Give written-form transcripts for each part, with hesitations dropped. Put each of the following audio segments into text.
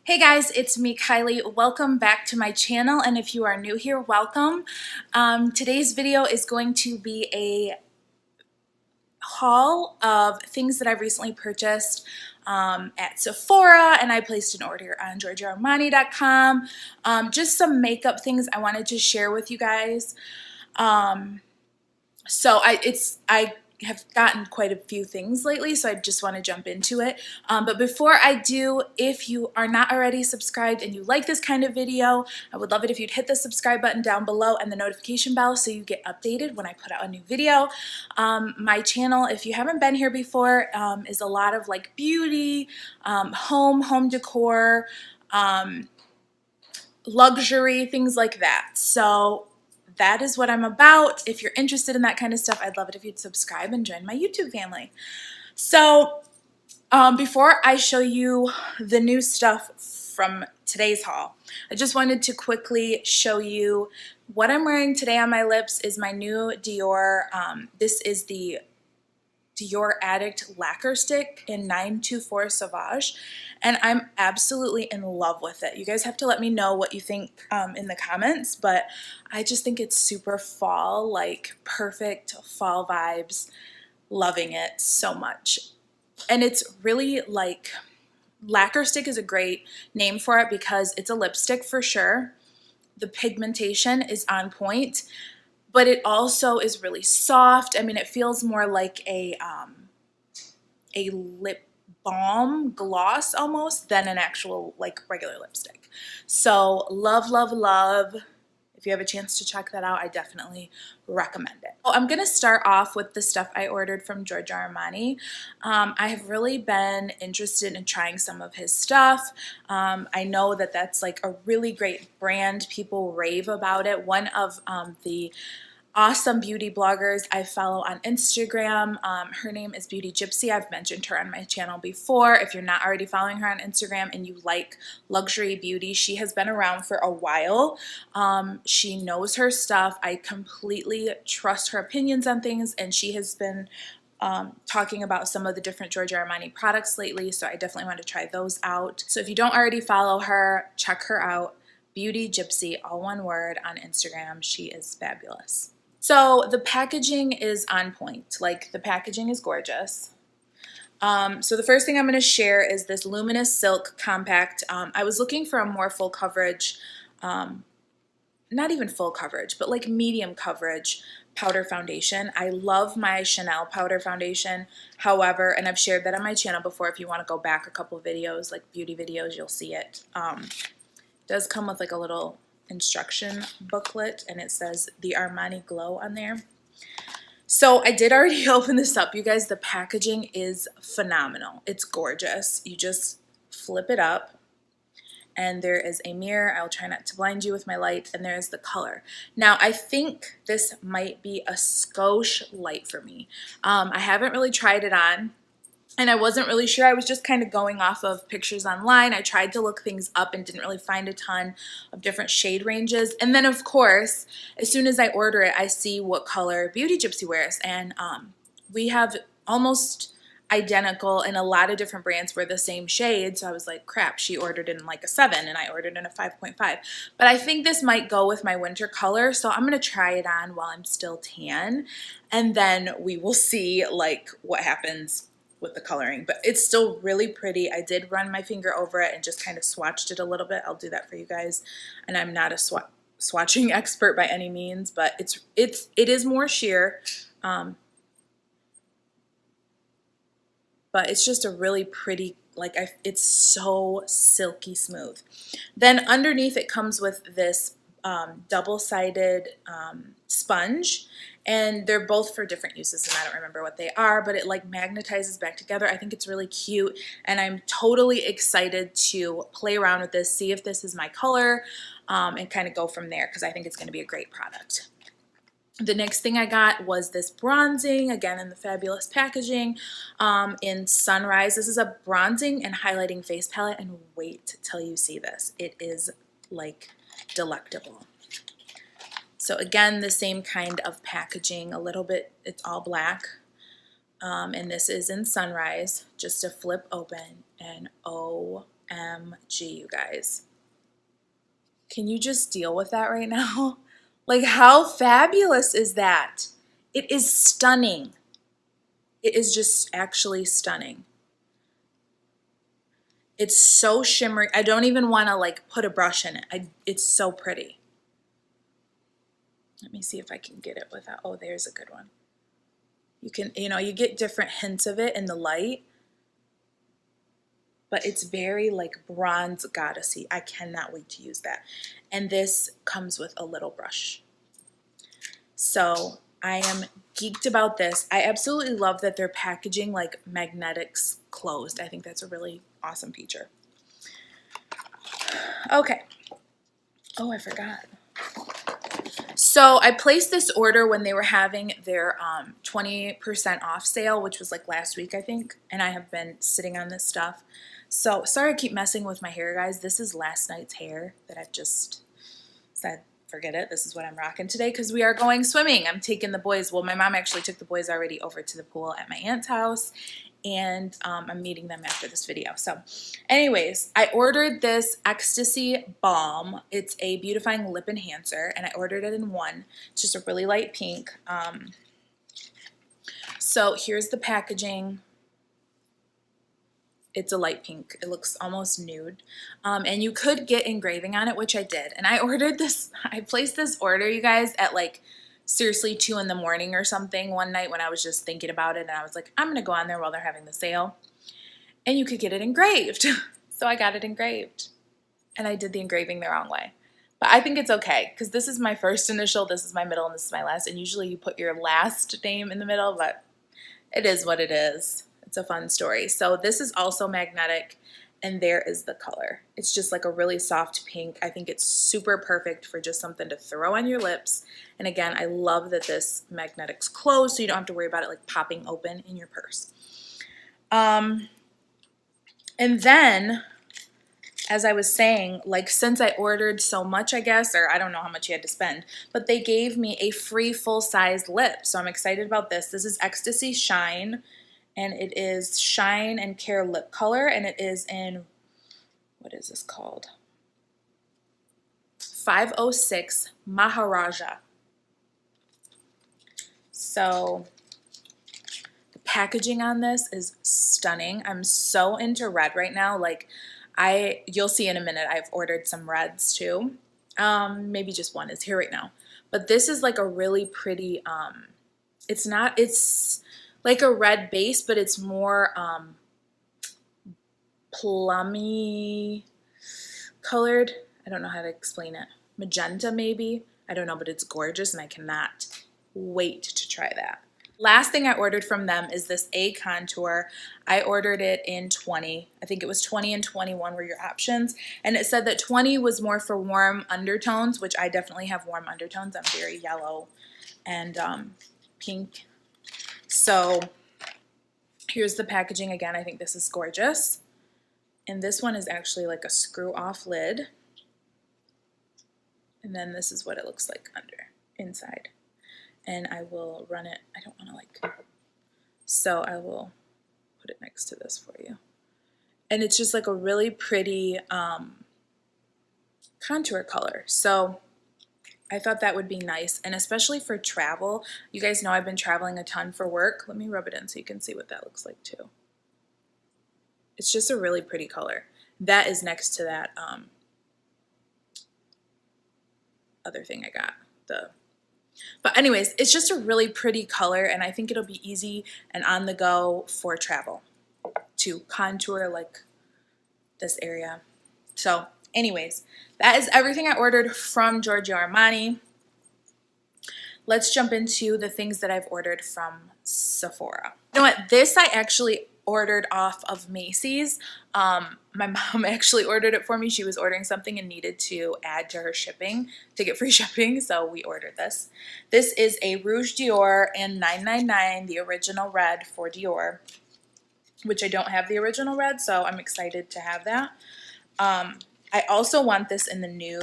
Hey guys, it's me, Kylie. Welcome back to my channel, and if you are new here, welcome. Today's video is going to be a haul of things that I've recently purchased at Sephora, and I placed an order on GiorgioArmani.com. Just some makeup things I wanted to share with you guys. So I have gotten quite a few things lately, so I just want to jump into it. But before I do, if you are not already subscribed and you like this kind of video, I would love it if you'd hit the subscribe button down below and the notification bell so you get updated when I put out a new video. My channel, if you haven't been here before, is a lot of like beauty, home decor, luxury, things like that. So that is what I'm about. If you're interested in that kind of stuff, I'd love it if you'd subscribe and join my YouTube family. So before I show you the new stuff from today's haul, I just wanted to quickly show you what I'm wearing today on my lips is my new Dior. This is the Dior Addict Lacquer Stick in 924 Sauvage, and I'm absolutely in love with it. You guys have to let me know what you think in the comments, but I just think it's super fall, like perfect fall vibes. Loving it so much. And it's really like, lacquer stick is a great name for it because it's a lipstick for sure. The pigmentation is on point, but it also is really soft. I mean, it feels more like a lip balm gloss almost than an actual like regular lipstick. So love, love, love. If you have a chance to check that out, I definitely recommend it. Well, I'm going to start off with the stuff I ordered from Giorgio Armani. I have really been interested in trying some of his stuff. I know that that's like a really great brand. People rave about it. One of the awesome beauty bloggers I follow on Instagram. Her name is Beauty Gypsy. I've mentioned her on my channel before. If you're not already following her on Instagram and you like luxury beauty, she has been around for a while. She knows her stuff. I completely trust her opinions on things, and she has been talking about some of the different Giorgio Armani products lately, so I definitely want to try those out. So if you don't already follow her, check her out. Beauty Gypsy, all one word, on Instagram. She is fabulous. So the packaging is on point. Like, the packaging is gorgeous. So the first thing I'm going to share is this Luminous Silk Compact. I was looking for a more full coverage, not even full coverage, but like medium coverage powder foundation. I love my Chanel powder foundation. However, and I've shared that on my channel before, if you want to go back a couple videos, like beauty videos, you'll see it. It does come with like a little instruction booklet, and it says the Armani Glow on there. So I did already open this up, you guys. The packaging is phenomenal. It's gorgeous. You just flip it up, and there is a mirror. I'll try not to blind you with my light, and there's the color. Now, I think this might be a skosh light for me. I haven't really tried it on, and I wasn't really sure. I was just kind of going off of pictures online. I tried to look things up and didn't really find a ton of different shade ranges. And then, of course, as soon as I order it, I see what color Beauty Gypsy wears. And we have almost identical, and a lot of different brands wear the same shade. So I was like, crap, she ordered in like a 7 and I ordered in a 5.5. But I think this might go with my winter color. So I'm going to try it on while I'm still tan. And then we will see like what happens with the coloring, but it's still really pretty. I did run my finger over it and just kind of swatched it a little bit. I'll do that for you guys. And I'm not a swatching expert by any means, but it is more sheer, but it's just a really pretty, like, it's so silky smooth. Then underneath it comes with this double-sided sponge, and they're both for different uses, and I don't remember what they are, but it like magnetizes back together. I think it's really cute, and I'm totally excited to play around with this, see if this is my color, and kind of go from there, because I think it's going to be a great product. The next thing I got was this bronzing, again in the fabulous packaging, in Sunrise. This is a bronzing and highlighting face palette, and wait till you see this. It is like delectable. So again, the same kind of packaging, a little bit, it's all black. And this is in Sunrise, just a flip open, and oh OMG, you guys. Can you just deal with that right now? Like, how fabulous is that? It is stunning. It is just actually stunning. It's so shimmery. I don't even want to like put a brush in it. It's so pretty. Let me see if I can get it without, oh, there's a good one. You can, you get different hints of it in the light, but it's very like bronze goddessy. I cannot wait to use that. And this comes with a little brush. So I am geeked about this. I absolutely love that they're packaging like magnetics closed. I think that's a really awesome feature. Okay. Oh, I forgot. So I placed this order when they were having their 20% off sale, which was like last week, I think. And I have been sitting on this stuff. So sorry I keep messing with my hair, guys. This is last night's hair that I've just said, forget it. This is what I'm rocking today because we are going swimming. I'm taking the boys. Well, my mom actually took the boys already over to the pool at my aunt's house. And I'm meeting them after this video. So anyways, I ordered this Ecstasy Balm. It's a beautifying lip enhancer, and I ordered it in one. It's just a really light pink. So here's the packaging. It's a light pink. It looks almost nude. And you could get engraving on it, which I did. And I ordered this, I placed this order, you guys, at like seriously 2 in the morning or something one night when I was just thinking about it, and I was like, I'm gonna go on there while they're having the sale, and you could get it engraved. So I got it engraved, and I did the engraving the wrong way, but I think it's okay because this is my first initial, this is my middle, and this is my last, and usually you put your last name in the middle, but it is what it is. It's a fun story. So this is also magnetic, and there is the color. It's just like a really soft pink. I think it's super perfect for just something to throw on your lips. And again, I love that this magnetic's closed, so you don't have to worry about it like popping open in your purse. And then, as I was saying, like since I ordered so much, I guess, or I don't know how much you had to spend, but they gave me a free full-size lip. So I'm excited about this. This is Ecstasy Shine. And it is Shine and Care Lip Color, and it is in, what is this called? 506 Maharaja. So the packaging on this is stunning. I'm so into red right now. Like you'll see in a minute, I've ordered some reds too. Maybe just one is here right now. But this is like a really pretty, it's like a red base, but it's more plummy colored. I don't know how to explain it. Magenta maybe. I don't know, but it's gorgeous and I cannot wait to try that. Last thing I ordered from them is this A contour. I ordered it in 20. I think it was 20 and 21 were your options. And it said that 20 was more for warm undertones, which I definitely have warm undertones. I'm very yellow and pink. So here's the packaging again. I think this is gorgeous. And this one is actually like a screw off lid. And then this is what it looks like inside. And I will run it, I don't want to like, so I will put it next to this for you. And it's just like a really pretty contour color. So I thought that would be nice, and especially for travel. You guys know I've been traveling a ton for work. Let me rub it in so you can see what that looks like too. It's just a really pretty color. That is next to that other thing I got. But anyways, it's just a really pretty color, and I think it'll be easy and on the go for travel to contour like this area. So anyways, that is everything I ordered from Giorgio Armani. Let's jump into the things that I've ordered from Sephora. You know what? This I actually ordered off of Macy's. My mom actually ordered it for me. She was ordering something and needed to add to her shipping to get free shipping, so we ordered this. This is a Rouge Dior in 999, the original red for Dior, which I don't have the original red, so I'm excited to have that. I also want this in the new.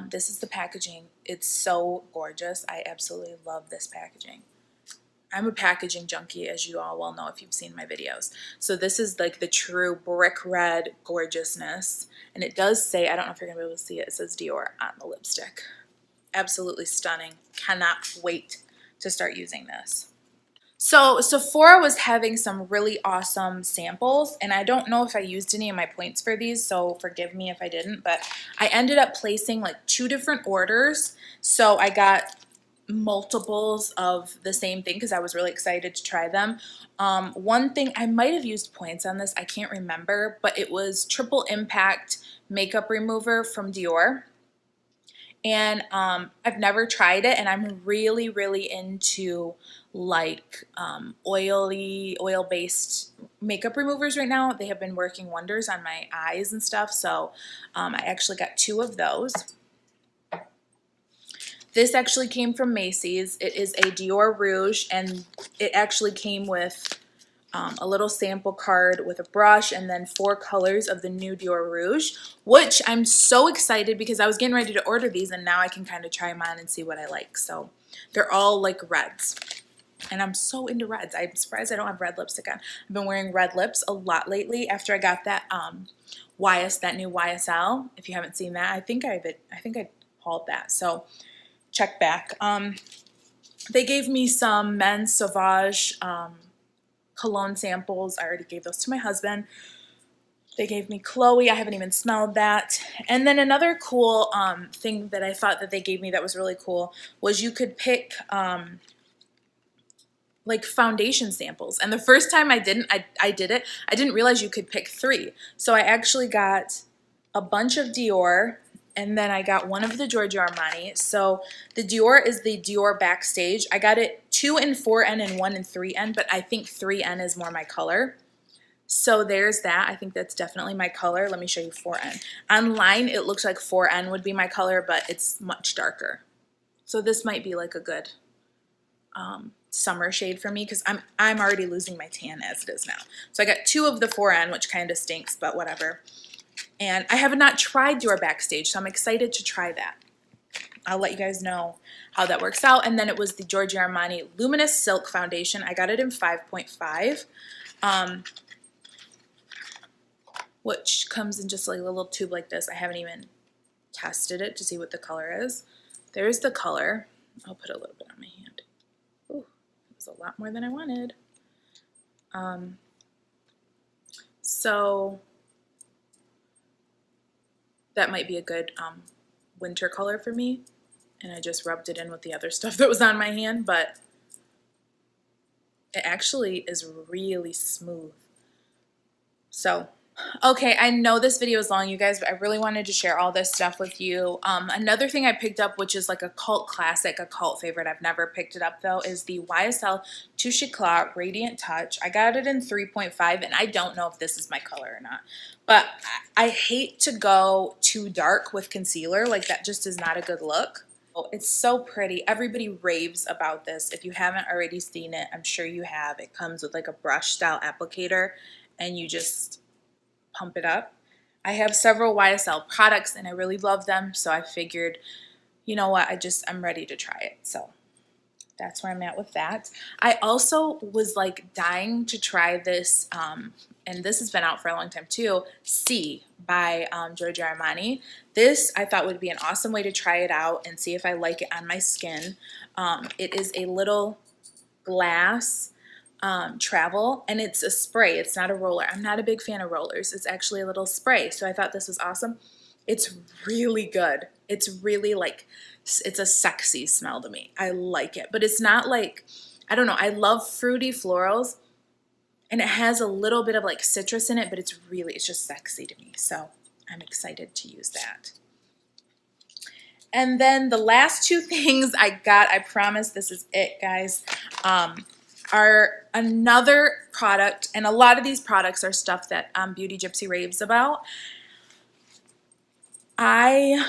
This is the packaging. It's so gorgeous. I absolutely love this packaging. I'm a packaging junkie, as you all well know if you've seen my videos. So this is like the true brick red gorgeousness. And it does say, I don't know if you're going to be able to see it, it says Dior on the lipstick. Absolutely stunning. Cannot wait to start using this. So Sephora was having some really awesome samples, and I don't know if I used any of my points for these, so forgive me if I didn't, but I ended up placing like 2 different orders. So I got multiples of the same thing because I was really excited to try them. One thing, I might have used points on this, I can't remember, but it was Triple Impact Makeup Remover from Dior. And I've never tried it, and I'm really, really into like oil-based makeup removers right now. They have been working wonders on my eyes and stuff, so I actually got 2 of those. This actually came from Macy's. It is a Dior Rouge, and it actually came with a little sample card with a brush and then 4 colors of the new Dior Rouge, which I'm so excited because I was getting ready to order these, and now I can kind of try them on and see what I like. So they're all like reds, and I'm so into reds. I'm surprised I don't have red lipstick on. I've been wearing red lips a lot lately after I got that that new YSL. If you haven't seen that, I think I hauled that. So check back. They gave me some Men's Sauvage cologne samples. I already gave those to my husband. They gave me Chloe. I haven't even smelled that. And then another cool thing that I thought that they gave me that was really cool was you could pick like foundation samples. And the first time I did it, I didn't realize you could pick 3. So I actually got a bunch of Dior, and then I got 1 of the Giorgio Armani. So the Dior is the Dior Backstage. I got it 2 in 4N and 1 in 3N, but I think 3N is more my color. So there's that. I think that's definitely my color. Let me show you 4N. Online, it looks like 4N would be my color, but it's much darker. So this might be like a good summer shade for me because I'm already losing my tan as it is now. So I got 2 of the 4N, which kind of stinks, but whatever. And I have not tried Dior Backstage, so I'm excited to try that. I'll let you guys know how that works out. And then it was the Giorgio Armani Luminous Silk Foundation. I got it in 5.5, which comes in just like a little tube like this. I haven't even tested it to see what the color is. There's the color. I'll put a little bit on my hand. Ooh, it was a lot more than I wanted. So that might be a good winter color for me. And I just rubbed it in with the other stuff that was on my hand, but it actually is really smooth. So, okay, I know this video is long, you guys, but I really wanted to share all this stuff with you. Another thing I picked up, which is like a cult classic, a cult favorite, I've never picked it up though, is the YSL Touche Éclat Radiant Touch. I got it in 3.5, and I don't know if this is my color or not. But I hate to go too dark with concealer. Like, that just is not a good look. Oh, it's so pretty. Everybody raves about this. If you haven't already seen it, I'm sure you have. It comes with like a brush style applicator, and you just pump it up. I have several YSL products, and I really love them, so I figured, you know what, I'm ready to try it. So that's where I'm at with that. I also was like dying to try this, and this has been out for a long time too, C by Giorgio Armani. This I thought would be an awesome way to try it out and see if I like it on my skin. It is a little glass travel, and it's a spray. It's not a roller. I'm not a big fan of rollers. It's actually a little spray, so I thought this was awesome. It's really good. It's really like, it's a sexy smell to me. I like it, but it's not like, I don't know, I love fruity florals, and it has a little bit of like citrus in it, but it's just sexy to me, so I'm excited to use that. And then the last 2 things I got, I promise this is it, guys, are another product, and a lot of these products are stuff that Beauty Gypsy raves about. I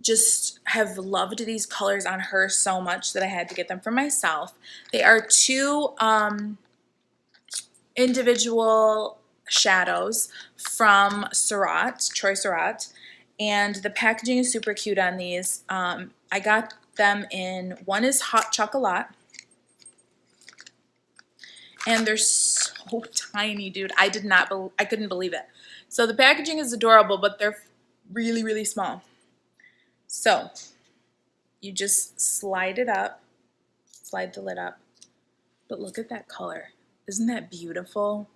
just have loved these colors on her so much that I had to get them for myself. They are 2 individual shadows from Surrat, Troy Surrat, and the packaging is super cute on these. I got them in, one is Hot Chocolate, And they're so tiny, dude. I couldn't believe it. So the packaging is adorable, but they're really, really small. So you just slide it up, slide the lid up. But look at that color. Isn't that beautiful?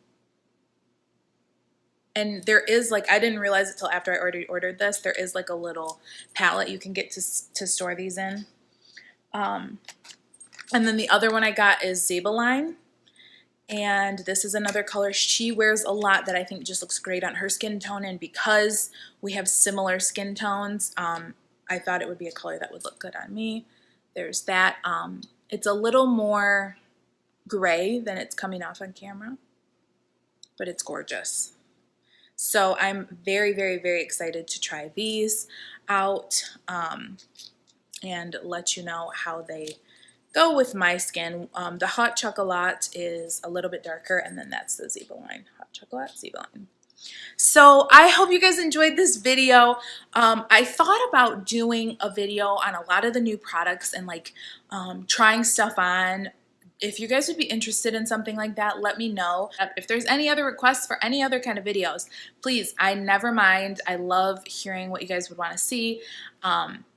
And there is, like, I didn't realize it till after I ordered this, there is like a little palette you can get to store these in. And then the other one I got is Zabeline. And this is another color she wears a lot that I think just looks great on her skin tone. And because we have similar skin tones, I thought it would be a color that would look good on me. There's that. It's a little more gray than it's coming off on camera, but it's gorgeous. So I'm very, very, very excited to try these out and let you know how they go with my skin. The Hot Chocolate is a little bit darker, and then that's the Zabeline. Hot Chocolate, Zabeline. So I hope you guys enjoyed this video. I thought about doing a video on a lot of the new products and like trying stuff on. If you guys would be interested in something like that, let me know. If there's any other requests for any other kind of videos, please, I never mind. I love hearing what you guys would want to see.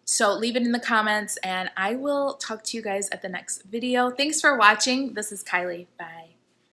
So leave it in the comments, and I will talk to you guys at the next video. Thanks for watching. This is Kylie. Bye.